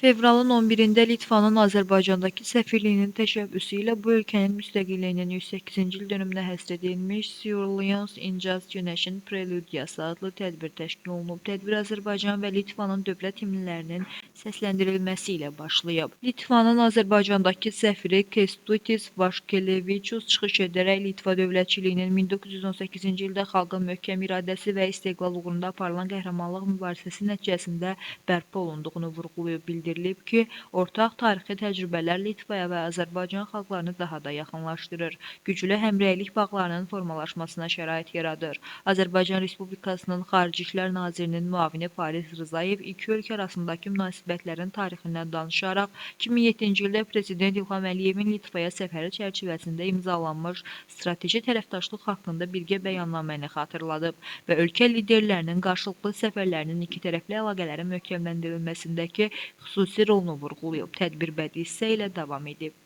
Fevralın 11-də Litvanın Azərbaycandakı səfirliyinin təşəbbüsü ilə bu ölkənin müstəqilliyinin 108-ci il dönümünə həsr edilmiş Sirlians in Just Generation Preludiyası adlı tədbir təşkil olunub. Tədbir Azərbaycan və Litvanın dövlət himnlərinin səsləndirilməsi ilə başlayıb. Litvanın Azərbaycandakı səfiri Kestutis Vaşkelevičius çıxış edərək Litva dövlətçiliyinin 1918-ci ildə xalqın möhkəm iradəsi və istiqlal uğrunda aparılan qəhrəmanlıq mübarizəsi nəticəsində bərpa olunduğunu vurğulayıb. Bildirilib ki, ortaq tarixi təcrübələr Litvaya və Azərbaycan xalqlarını daha da yaxınlaşdırır, güclü həmrəylik bağlarının formalaşmasına şərait yaradır. Azərbaycan Respublikasının Xarici İşlər Nazirinin müavini Faris Rzayev iki ölkə arasındakı münasibətlərin tarixindən danışaraq 2007-ci ildə Prezident İlham Əliyevin Litvaya səfəri çərçivəsində imzalanmış strateji tərəfdaşlıq haqqında birgə bəyannaməni xatırladıb və ölkə liderlərinin qarşılıqlı səfərlərinin ikitərəfli əlaqələrin möhkəmləndirilməsindəki xüsusi rolunu vurğulayıb. Tədbir bədii hissə ilə davam edib.